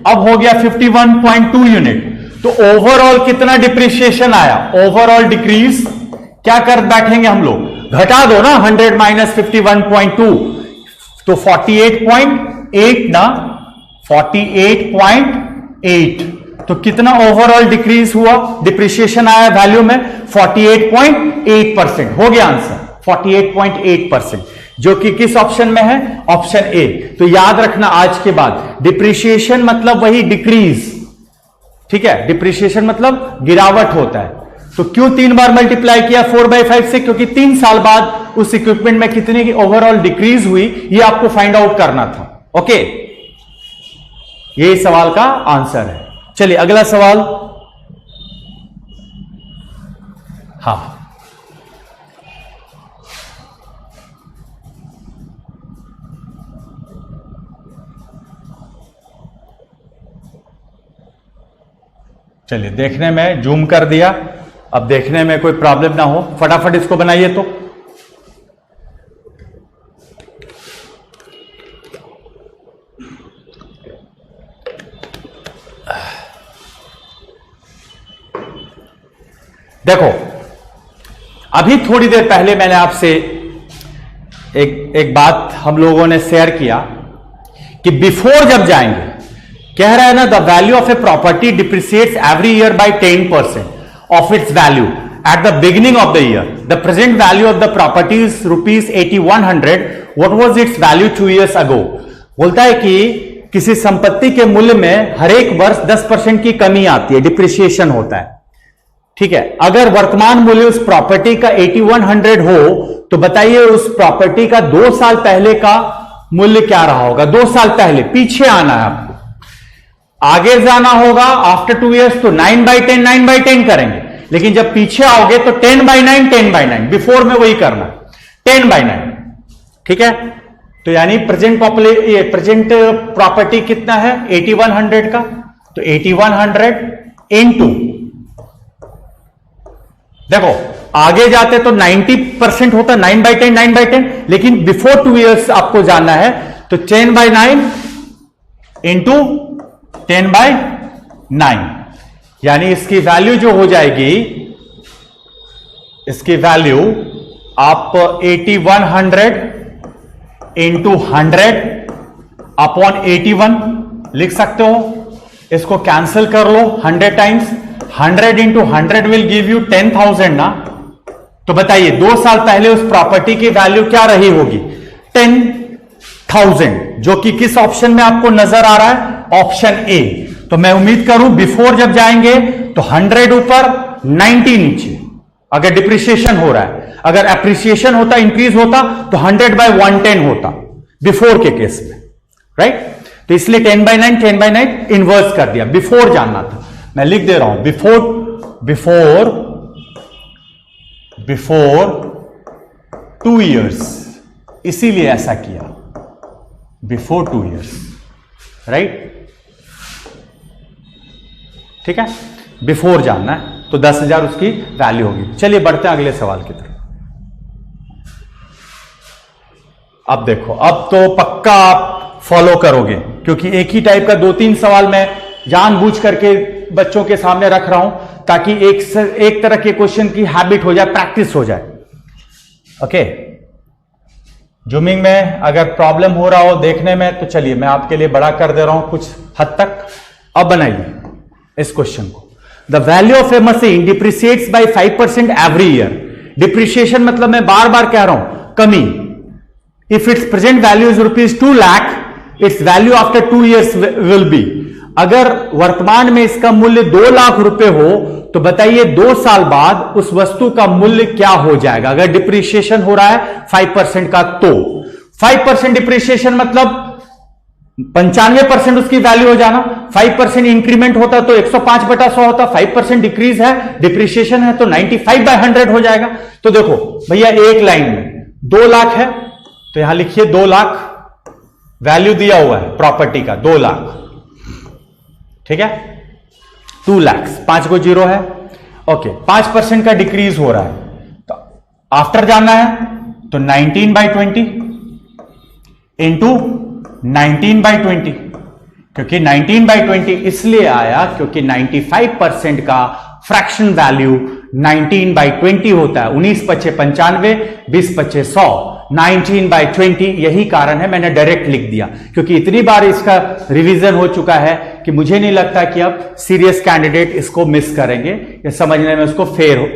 अब हो गया 51.2 यूनिट, तो ओवरऑल कितना डिप्रिशिएशन आया, ओवरऑल डिक्रीज। क्या कर बैठेंगे हम लोग, घटा दो ना, 100 - 51.2 तो 48.8 ना, 48.8। तो कितना ओवरऑल डिक्रीज हुआ, डिप्रिसिएशन आया वैल्यू में 48.8%। हो गया आंसर 48.8%, जो कि किस ऑप्शन में है, ऑप्शन ए। तो याद रखना आज के बाद डिप्रिसिएशन मतलब वही डिक्रीज, ठीक है, डिप्रिसिएशन मतलब गिरावट होता है। तो क्यों 3 बार मल्टीप्लाई किया 4/5 से, क्योंकि 3 साल बाद उस इक्विपमेंट में कितने की ओवरऑल डिक्रीज हुई ये आपको फाइंड आउट करना था। ओके, यही सवाल का आंसर है। चलिए अगला सवाल। हाँ, चलिए देखने में जूम कर दिया, अब देखने में कोई प्रॉब्लम ना हो, फटाफट इसको बनाइए। तो देखो, अभी थोड़ी देर पहले मैंने आपसे एक बात हम लोगों ने शेयर किया कि बिफोर जब जाएंगे, कह रहा है ना, the value of a property depreciates every year by 10% of its value at the beginning of the year. The present value of the property is ₹8100। What was its value 2 years ago. बोलता है कि किसी संपत्ति के मूल्य में हर एक वर्ष 10% की कमी आती है, डिप्रिसिएशन होता है, ठीक है। अगर वर्तमान मूल्य उस प्रॉपर्टी का 8100 हो तो बताइए उस प्रॉपर्टी का 2 साल पहले का मूल्य क्या रहा होगा। 2 साल पहले, पीछे आना है आपको, आगे जाना होगा आफ्टर 2 years तो 9/10 9/10 करेंगे, लेकिन जब पीछे आओगे तो 10/9 10/9, बिफोर में वही करना 10/9, ठीक है। तो यानी प्रेजेंट प्रॉपर्टी कितना है 8100 का, तो 8100 इंटू, देखो आगे जाते तो 90% होता 9/10 9/10, लेकिन बिफोर 2 years आपको जानना है तो 10/9 इंटू 10/9, यानी इसकी वैल्यू जो हो जाएगी, इसकी वैल्यू आप 8100 इंटू 100 अपॉन 81 लिख सकते हो। इसको कैंसिल कर लो 100 times, 100 into 100 will give you 10,000 ना। तो बताइए 2 साल पहले उस प्रॉपर्टी की वैल्यू क्या रही होगी 10,000, जो कि किस ऑप्शन में आपको नजर आ रहा है, ऑप्शन ए। तो मैं उम्मीद करूं बिफोर जब जाएंगे तो 100 ऊपर 90 नीचे, अगर डिप्रिसिएशन हो रहा है। अगर एप्रिसिएशन होता, इंक्रीज होता तो 100/110 होता बिफोर के केस में, राइट। तो इसलिए 10/9 10/9 इन्वर्स कर दिया, बिफोर जानना था। मैं लिख दे रहा हूं बिफोर 2 years, इसीलिए ऐसा किया, बिफोर 2 years, राइट, ठीक है। बिफोर जानना है तो 10,000 उसकी वैल्यू होगी। चलिए बढ़ते हैं अगले सवाल की तरफ। अब देखो, अब तो पक्का आप फॉलो करोगे, क्योंकि एक ही टाइप का 2-3 सवाल मैं जानबूझ करके बच्चों के सामने रख रहा हूं ताकि एक तरह के क्वेश्चन की हैबिट हो जाए, प्रैक्टिस हो जाए। ओके, जूमिंग में अगर प्रॉब्लम हो रहा हो देखने में तो चलिए मैं आपके लिए बड़ा कर दे रहा हूं कुछ हद तक। अब बनाइए इस क्वेश्चन को। The value of a machine depreciates by 5% every year. Depreciation मतलब मैं बार बार कह रहा हूं कमी। If its present value is ₹2 lakh, its value after 2 years will be. अगर वर्तमान में इसका मूल्य 2 लाख रुपए हो तो बताइए 2 साल बाद उस वस्तु का मूल्य क्या हो जाएगा। अगर डिप्रिसिएशन हो रहा है 5% का, तो 5% डिप्रिसिएशन मतलब 95% उसकी वैल्यू हो जाना। 5% इंक्रीमेंट होता तो 105/100 होता, 5% डिक्रीज है, डिप्रिसिएशन है तो 95/100 हो जाएगा। तो देखो भैया एक लाइन में 2 लाख है तो यहां लिखिए 2 लाख, वैल्यू दिया हुआ है प्रॉपर्टी का 2 लाख, ठीक है। 2 lakhs, 5 को 0 है, ओके। 5% का डिक्रीज हो रहा है तो आफ्टर जाना है तो 19/20 इंटू 19/20, क्योंकि 19/20 इसलिए आया क्योंकि 95% का फ्रैक्शन वैल्यू 19/20 होता है। 19 × 5 = 95, 20 × 5 = 100, 19/20, यही कारण है मैंने डायरेक्ट लिख दिया, क्योंकि इतनी बार इसका रिवीजन हो चुका है कि मुझे नहीं लगता कि अब सीरियस कैंडिडेट इसको मिस करेंगे या समझने में उसको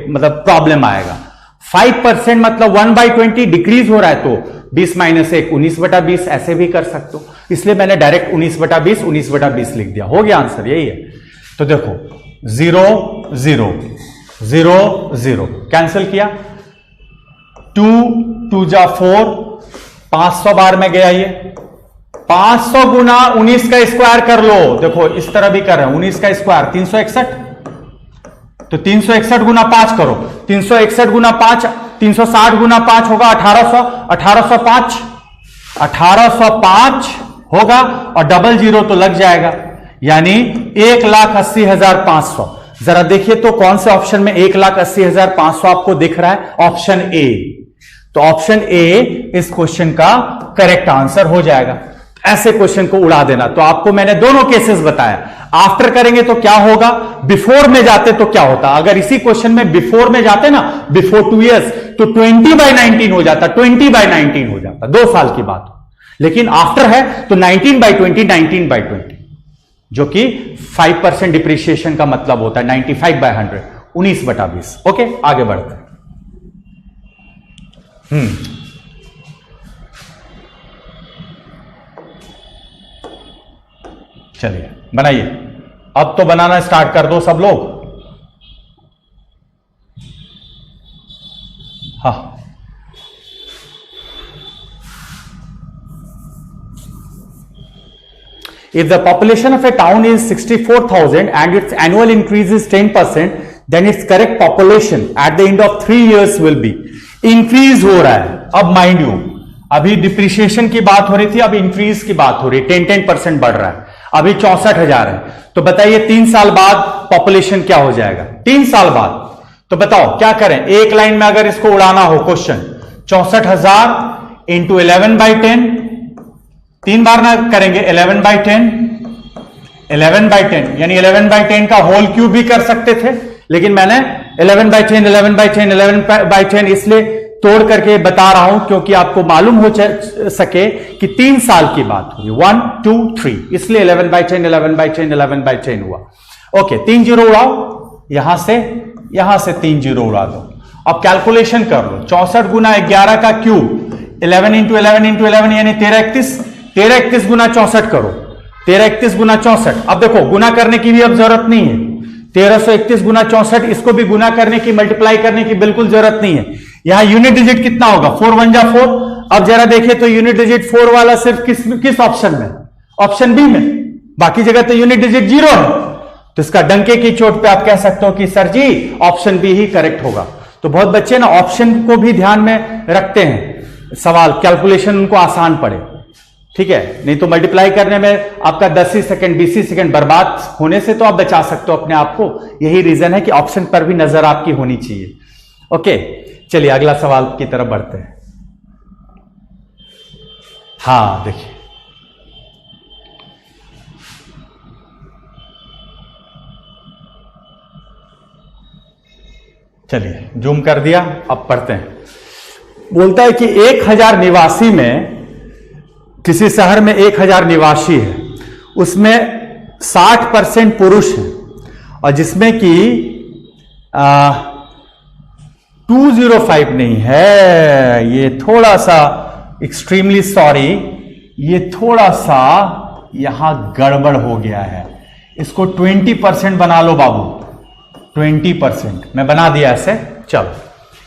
मतलब प्रॉब्लम आएगा। 5% मतलब 1/20 डिक्रीज हो रहा है, तो 20 - 1 19/20 ऐसे भी कर सकते हो, इसलिए मैंने डायरेक्ट 19/20 19/20 लिख दिया। हो गया आंसर, यही है। तो देखो 0 0 0 0 कैंसिल किया, 2 2 जा 4, 500 बार में गया ये। 500 गुना 19 का स्क्वायर कर लो, देखो इस तरह भी कर रहे हैं, 19 का स्क्वायर 361, तो 361 गुना 5 करो, 361 गुना 5 360 गुना 5 होगा 1800, 1805 1805 होगा, और डबल जीरो तो लग जाएगा, यानी 1,80,500। जरा देखिए तो कौन से ऑप्शन में 1,80,500 आपको दिख रहा है? Option A. तो ऑप्शन ए इस क्वेश्चन का करेक्ट आंसर हो जाएगा। ऐसे क्वेश्चन को उड़ा देना। तो आपको मैंने दोनों केसेस बताया, आफ्टर करेंगे तो क्या होगा, बिफोर में जाते तो क्या होता। अगर इसी क्वेश्चन में बिफोर में जाते ना, बिफोर 2 years, तो 20/19 हो जाता, 20/19 हो जाता, 2 साल की बात। लेकिन आफ्टर है तो 19/20 19/20, जो कि 5% डिप्रिसिएशन का मतलब होता है, 95/100 19/20। ओके, आगे बढ़ते हैं। चलिए बनाइए, अब तो बनाना स्टार्ट कर दो सब लोग। हाँ, if the population of a town is 64,000 and its annual increase is 10%, then its correct population at the end of 3 years will be, increase हो रहा है। अब माइंड यू, अभी डिप्रिसिएशन की बात हो रही थी, अब इंक्रीज की बात हो रही है, 10% बढ़ रहा है, अभी 64,000 है। तो बताइए 3 साल बाद पॉपुलेशन क्या हो जाएगा? 3 साल बाद तो बताओ क्या करें? एक लाइन में अगर इसको उड़ाना हो क्वेश्चन, 64,000 इंटू 11/10, 3 बार ना करेंगे, 11/10 11/10, यानी 11/10 का होल क्यूब भी कर सकते थे, लेकिन मैंने 11/10 11/10 11/10 इसलिए तोड़ करके बता रहा हूं क्योंकि आपको मालूम हो सके कि 3 साल की बात हुई, 1 2 3, इसलिए 11/10 11/10 11/10 हुआ। ओके, 3 जीरो उड़ाओ, यहां से 3 जीरो उड़ा दो। अब कैलकुलेशन कर लो, 64 गुना 11 का क्यूब, 11 इंटू 11 इंटू 11 यानी 1331, 1331 गुना 64 करो, 1331 गुना 64। अब देखो गुना करने की भी अब जरूरत नहीं है, 1331 गुना 64, इसको भी गुना करने की, मल्टीप्लाई करने की बिल्कुल जरूरत नहीं है। यहां यूनिट डिजिट कितना होगा? 4 1 जा 4। अब जरा देखिए तो यूनिट डिजिट 4 वाला सिर्फ किस ऑप्शन में? ऑप्शन बी में, बाकी जगह तो यूनिट डिजिट 0 है। तो इसका डंके की चोट पे आप कह सकते हो कि सर जी ऑप्शन बी ही करेक्ट होगा। तो बहुत बच्चे ना ऑप्शन को भी ध्यान में रखते हैं, सवाल कैलकुलेशन उनको आसान पड़े, ठीक है, नहीं तो मल्टीप्लाई करने में आपका 10 ही सेकंड 20 ही सेकंड बर्बाद होने से तो आप बचा सकते हो अपने आप को। यही रीजन है कि ऑप्शन पर भी नजर आपकी होनी चाहिए। ओके, चलिए अगला सवाल की तरफ बढ़ते हैं। हाँ देखिए, चलिए जूम कर दिया, अब पढ़ते हैं। बोलता है कि 1000 निवासी में, किसी शहर में 1000 निवासी है, उसमें 60% पुरुष हैं, और जिसमें कि 205 नहीं है, ये थोड़ा सा एक्सट्रीमली सॉरी, ये थोड़ा सा यहां गड़बड़ हो गया है, इसको 20% बना लो बाबू, 20% मैं बना दिया ऐसे। चलो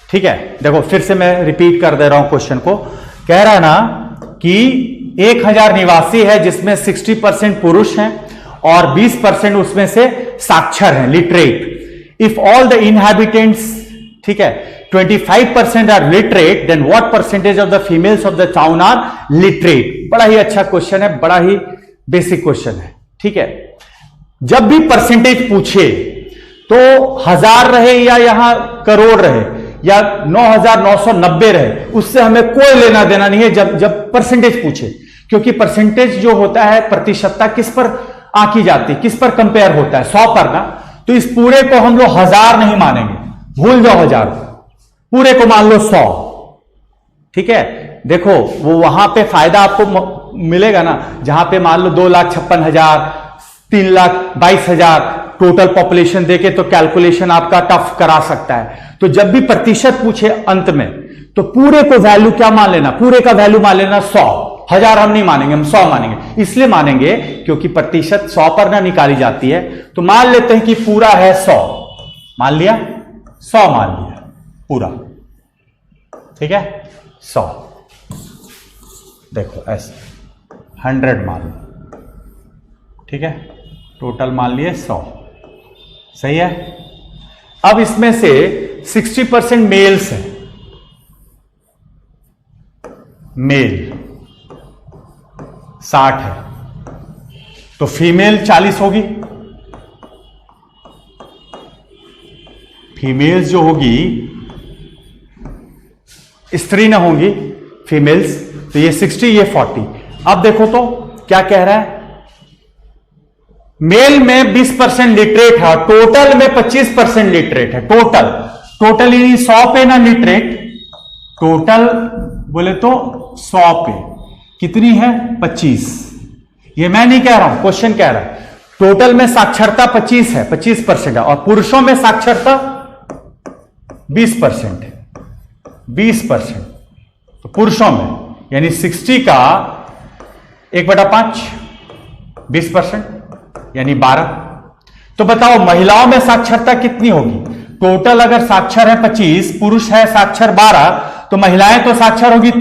ठीक है, देखो फिर से मैं रिपीट कर दे रहा हूं क्वेश्चन को। कह रहा ना कि 1000 निवासी है जिसमें 60% पुरुष हैं और 20% उसमें से साक्षर हैं, literate. If all the inhabitants, ठीक है, 25% are literate, then what percentage of the females of the town are literate? बड़ा ही अच्छा क्वेश्चन है, बड़ा ही बेसिक क्वेश्चन है, ठीक है। जब भी परसेंटेज पूछे तो 1000 रहे या यहां करोड़ रहे या 9990 रहे, उससे हमें कोई लेना देना नहीं है जब परसेंटेज पूछे, क्योंकि परसेंटेज जो होता है, प्रतिशतता किस पर आंकी जाती है, किस पर कंपेयर होता है? 100 पर ना। तो इस पूरे को हम लोग 1000 नहीं मानेंगे, भूल जाओ 1000, पूरे को मान लो 100, ठीक है। देखो वो वहां पे फायदा आपको मिलेगा ना जहां पे मान लो 2,56,000 3,22,000 टोटल पॉपुलेशन देके तो कैलकुलेशन आपका टफ करा सकता है। तो जब भी प्रतिशत पूछे अंत में तो पूरे को वैल्यू क्या मान लेना, पूरे का वैल्यू मान लेना 100। 1000 हम नहीं मानेंगे, हम 100 मानेंगे। इसलिए मानेंगे क्योंकि प्रतिशत 100 पर ना निकाली जाती है। तो मान लेते हैं कि पूरा है 100, मान लिया 100 मान लिया पूरा, ठीक है 100। देखो ऐसे 100 मान लो, ठीक है टोटल मान लिए 100, सही है। अब इसमें से 60% मेल्स है, मेल 60 है, तो फीमेल 40 होगी। फीमेल्स जो होगी स्त्री न होंगी फीमेल्स, तो ये 60 ये 40। अब देखो तो क्या कह रहा है, मेल में 20% लिटरेट है, टोटल में 25% लिटरेट है। टोटल यानी 100 पे ना लिटरेट, टोटल बोले तो 100 पे कितनी है 25। ये मैं नहीं कह रहा हूं, क्वेश्चन कह रहा है। टोटल में साक्षरता 25 है, 25% है, और पुरुषों में साक्षरता 20% है, 20%। तो पुरुषों में यानी 60 का 1/5 20% यानी 12। तो बताओ महिलाओं में साक्षरता कितनी होगी? टोटल अगर साक्षर है 25, पुरुष है साक्षर 12, तो महिलाएं तो साक्षर होगी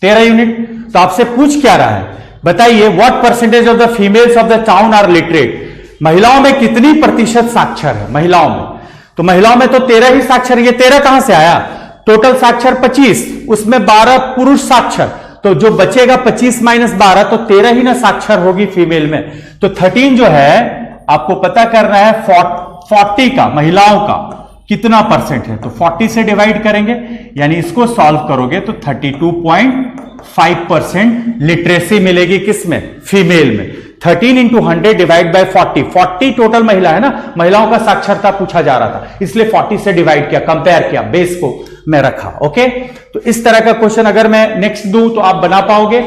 13 यूनिट। तो आपसे पूछ क्या रहा है, बताइए what percentage of the females of the town are literate. महिलाओं में कितनी प्रतिशत साक्षर है महिलाओं में? तो महिलाओं में तो 13 ही साक्षर। ये 13 कहां से आया? टोटल साक्षर 25, उसमें 12 पुरुष साक्षर, तो जो बचेगा 25 माइनस 12, तो 13 ही ना साक्षर होगी फीमेल में। तो 13 जो है आपको पता करना है 40 का, महिलाओं का कितना परसेंट है। तो 40 से डिवाइड करेंगे, यानी इसको सॉल्व करोगे तो 32.5% लिटरेसी मिलेगी किसमें? फीमेल में। 13 इंटू 100 डिवाइड बाय 40 टोटल महिला है ना, महिलाओं का साक्षरता पूछा जा रहा था, इसलिए 40 से डिवाइड किया, कंपेयर किया, बेस को मैं रखा। ओके, तो इस तरह का क्वेश्चन अगर मैं नेक्स्ट दूं तो आप बना पाओगे?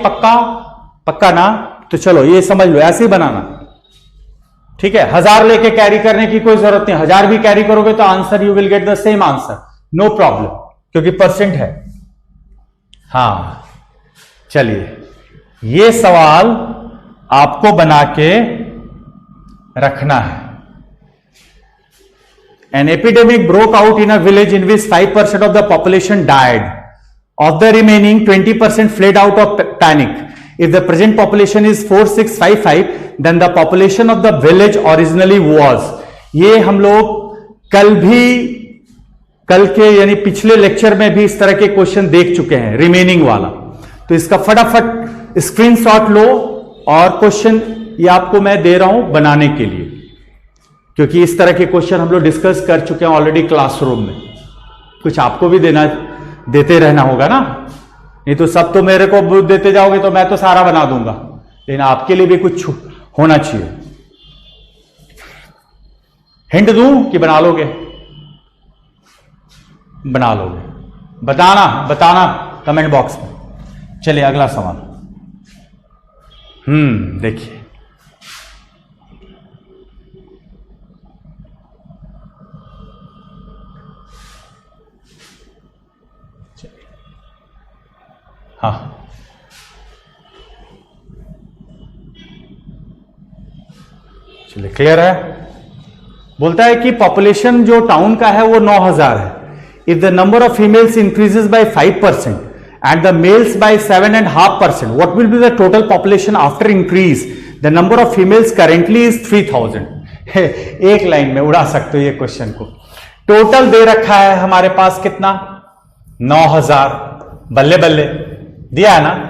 पक्का ना? तो चलो ये समझ लो, ऐसे ही बनाना, ठीक है। 1000 लेके कैरी करने की कोई जरूरत नहीं, 1000 भी कैरी करोगे तो answer you will get the same answer, no problem, क्योंकि परसेंट है। हाँ चलिए, ये सवाल आपको बना के रखना है। An epidemic broke out in a village in which 5% of the population died. Of the remaining, 20% fled out of panic. If the present population is 4655, then the population of the village originally was. ये हम लोग कल के यानी पिछले lecture में भी इस तरह के क्वेश्चन देख चुके हैं, रिमेनिंग वाला। तो इसका फटाफट स्क्रीनशॉट लो, और क्वेश्चन ये आपको मैं दे रहा हूं बनाने के लिए, क्योंकि इस तरह के क्वेश्चन हम लोग डिस्कस कर चुके हैं ऑलरेडी क्लासरूम में। कुछ आपको भी देते रहना होगा ना, नहीं तो सब तो मेरे को देते जाओगे तो मैं तो सारा बना दूंगा, लेकिन आपके लिए भी कुछ होना चाहिए। हिंट दूं कि बना लोगे? बना लोगे, बताना कमेंट बॉक्स में। चलिए अगला सवाल। देखिए, हाँ चलिए क्लियर है। बोलता है कि पॉपुलेशन जो टाउन का है वो 9000 है। If the number of females increases by 5% and the males by 7.5%, what will be the total population after increase? The number of females currently is 3000. एक लाइन में उड़ा सकते हो ये क्वेश्चन को। टोटल दे रखा है हमारे पास कितना? 9000। बल्ले बल्ले दिया है ना।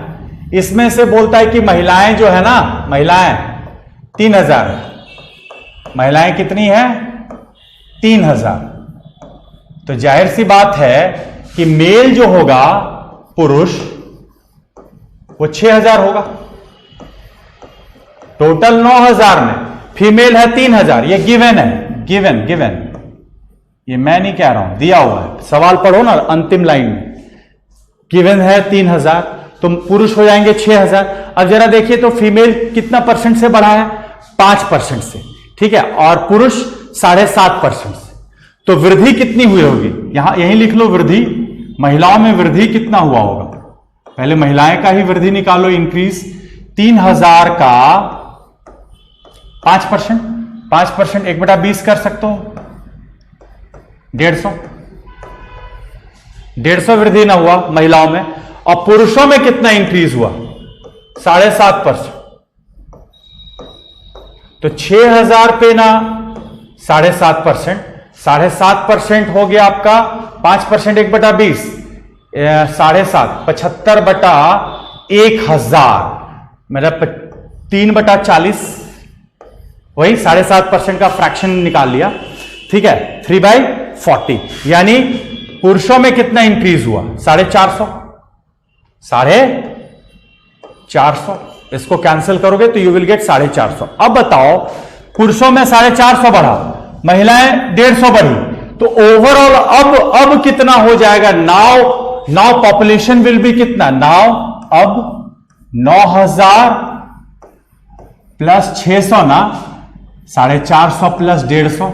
इसमें से बोलता है कि महिलाएं जो है ना, महिलाएं 3000 है। महिलाएं कितनी है? 3000। तो जाहिर सी बात है कि मेल जो होगा पुरुष वो 6000 होगा। टोटल 9000 में फीमेल है 3000। ये गिवन है, गिवन। ये मैं नहीं कह रहा हूं, दिया हुआ है। सवाल पढ़ो ना अंतिम लाइन में। गिवन है 3000, तो पुरुष हो जाएंगे 6000। अब जरा देखिए तो फीमेल कितना परसेंट से बढ़ा है? 5% से, ठीक है, और पुरुष 7.5% से। तो वृद्धि कितनी हुई होगी? यहीं लिख लो वृद्धि, महिलाओं में वृद्धि कितना हुआ होगा? पहले महिलाएं का ही वृद्धि निकालो, इंक्रीज। 3000 का 5%, 5% 1/20 कर सकते हो, 150। 150 वृद्धि ना हुआ महिलाओं में, और पुरुषों में कितना इंक्रीज हुआ? 7.5%। तो 6000 पे ना 7.5%, 7.5% हो गया आपका 5% 1/20, 7.5, 75/1000, मतलब 3/40, वही 7.5% का फ्रैक्शन निकाल लिया, ठीक है, 3/40। यानी पुरुषों में कितना इंक्रीज हुआ? 450, 450। इसको कैंसिल करोगे तो यू विल गेट 450। अब बताओ, पुरुषों में 450 बढ़ा, महिलाएं 150 बढ़ी, तो ओवरऑल अब कितना हो जाएगा? नाउ पॉपुलेशन विल बी कितना? नाउ अब 9000 प्लस 600 ना, 450 प्लस 150,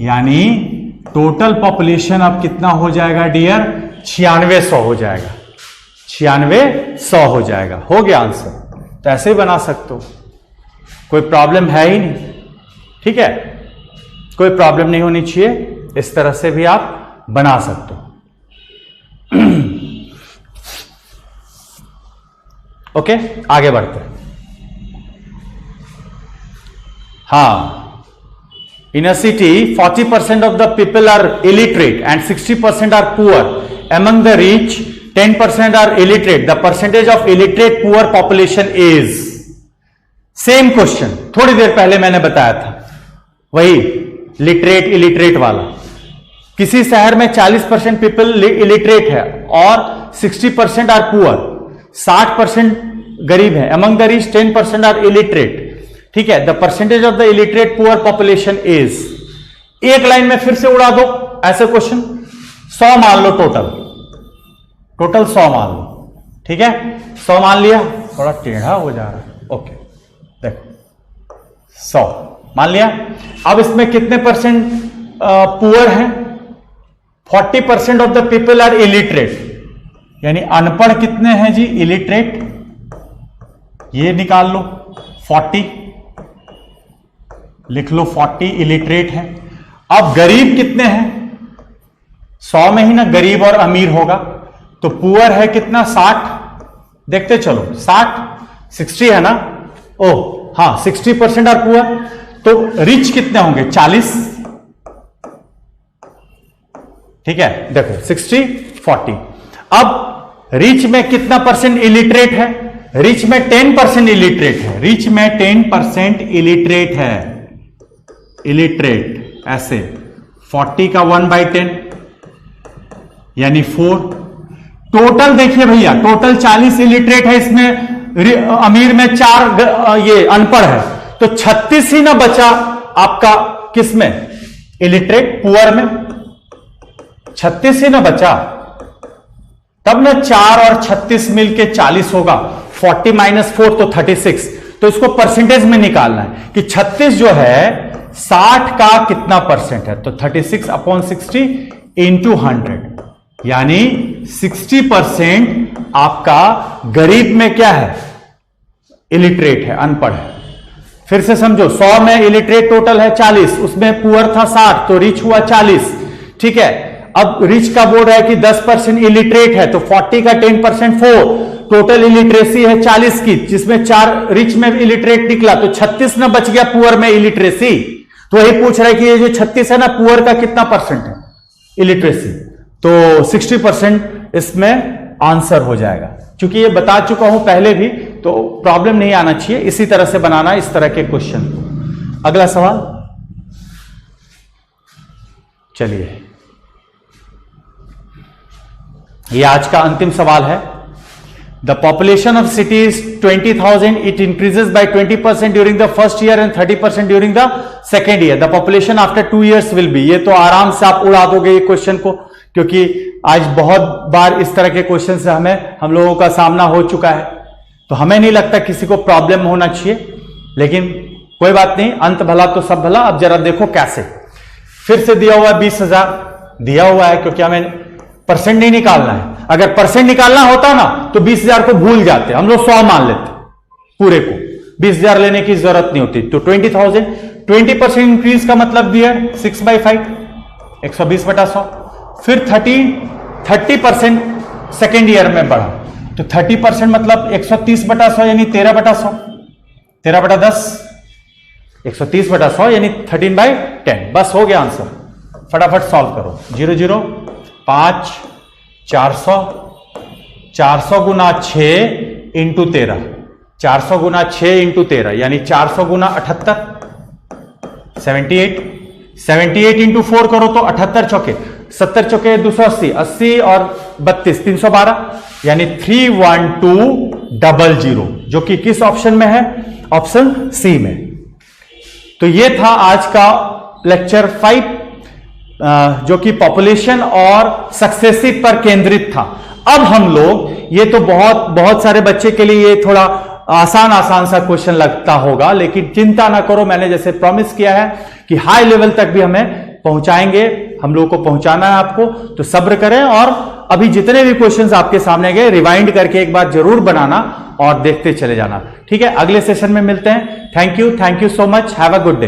यानी टोटल पॉपुलेशन अब कितना हो जाएगा डियर? 9600 हो जाएगा, 9600 हो जाएगा। हो गया आंसर। तो ऐसे ही बना सकते हो, कोई प्रॉब्लम है ही नहीं, ठीक है, कोई प्रॉब्लम नहीं होनी चाहिए, इस तरह से भी आप बना सकते हो। ओके, आगे बढ़ते हैं। हाँ, in a city 40% of the people are illiterate and 60% are poor. Among the rich 10% are illiterate. The percentage of illiterate poor population is? Same question थोड़ी देर पहले मैंने बताया था, वही लिटरेट इलिटरेट वाला। किसी शहर में 40% पीपल इलिटरेट है और 60% आर पुअर, 60% गरीब है। Among the rich 10% are illiterate, ठीक है। The percentage of the illiterate poor population is. एक लाइन में फिर से उड़ा दो ऐसे क्वेश्चन, 100 मान लो, टोटल 100 मान लो, ठीक है, 100 मान लिया, थोड़ा टेढ़ा हो जा रहा है, ओके, देखो 100 मान लिया। अब इसमें कितने परसेंट पुअर हैं? 40% of the people are illiterate, यानी अनपढ़ कितने हैं जी? इलिटरेट, ये निकाल लो, 40 लिख लो, 40 इलिटरेट है। अब गरीब कितने हैं? 100 में ही ना गरीब और अमीर होगा, तो पुअर है कितना? 60, देखते चलो, 60 है ना, ओह हाँ, 60% आर पुअर, तो रिच कितने होंगे? 40, ठीक है, देखो 60 40। अब रिच में कितना परसेंट इलिटरेट है? रिच में 10% इलिटरेट है, रिच में 10% इलिटरेट है, इलिटरेट ऐसे 40 का 1/10 यानी 4। टोटल देखिए भैया, टोटल 40 इलिटरेट है, इसमें अमीर में 4 ये अनपढ़ है, तो 36 ही ना बचा आपका किस में? इलिटरेट पुअर में 36 ही ना बचा, तब ना 4 और 36 मिलके 40 होगा, 40 - 4 तो 36। तो इसको परसेंटेज में निकालना है कि 36 जो है 60 का कितना परसेंट है, तो 36/60 × 100, यानी 60% आपका गरीब में क्या है? इलिटरेट है, अनपढ़ है। फिर से समझो, 100 में इलिटरेट टोटल है 40, उसमें पुअर था 60, तो रिच हुआ 40, ठीक है। अब रिच का बोर्ड है कि 10% इलिटरेट है, तो 40 का 10% 4, टोटल इलिटरेसी है 40 की, जिसमें 4 रिच में इलिटरेट निकला, तो 36 ना बच गया पुअर में इलिटरेसी। तो वही पूछ रहा है कि ये जो 36 है ना, पुअर का कितना परसेंट है इलिटरेसी, तो 60% इसमें आंसर हो जाएगा। क्योंकि ये बता चुका हूं पहले भी, तो प्रॉब्लम नहीं आना चाहिए, इसी तरह से बनाना इस तरह के क्वेश्चन को। अगला सवाल, चलिए, ये आज का अंतिम सवाल है। The population of city is 20,000, it increases by 20% during the first year and 30% during the second year. The population after 2 years will B. ये तो आराम से आप उड़ा दोगे ये क्वेश्चन को, क्योंकि आज बहुत बार इस तरह के क्वेश्चन से हम लोगों का सामना हो चुका है, तो हमें नहीं लगता किसी को प्रॉब्लम होना चाहिए। लेकिन कोई बात नहीं, अंत भला तो सब भला। अब जरा देखो कैसे। फिर से दिया हुआ है 20,000 दिया हुआ है, क्योंकि हमें परसेंट नहीं निकालना है। अगर परसेंट निकालना होता ना तो 20,000 को भूल जाते, हम लोग 100 मान लेते पूरे को, 20,000 लेने की जरूरत नहीं होती। तो 20,000 20% इंक्रीज का मतलब दिया 6/5 120/100। फिर 30% सेकेंड ईयर में बढ़ा, तो 30% मतलब 130/100 यानी 13/100, 13/10 130/100 यानी 13/10। बस हो गया आंसर। फटाफट सॉल्व करो। 0 0 5 400 400 गुना 6 इंटू 13, 400 गुना 6 इंटू 13 यानी 400 गुना 78 78 78 इंटू 4 करो तो 78 चौके 70 चौके 280, 80 और 32 312 यानी 31200, जो कि किस ऑप्शन में है? ऑप्शन सी में। तो ये था आज का लेक्चर 5, जो कि पॉपुलेशन और सक्सेसिव पर केंद्रित था। अब हम लोग, ये तो बहुत सारे बच्चे के लिए ये थोड़ा आसान सा क्वेश्चन लगता होगा, लेकिन चिंता ना करो, मैंने जैसे प्रॉमिस किया है कि हाई लेवल तक भी हमें पहुंचाएंगे, हम लोगों को पहुंचाना है आपको, तो सब्र करें। और अभी जितने भी क्वेश्चंस आपके सामने गए रिवाइंड करके एक बार जरूर बनाना और देखते चले जाना। ठीक है, अगले सेशन में मिलते हैं। Thank you so much, have a good day.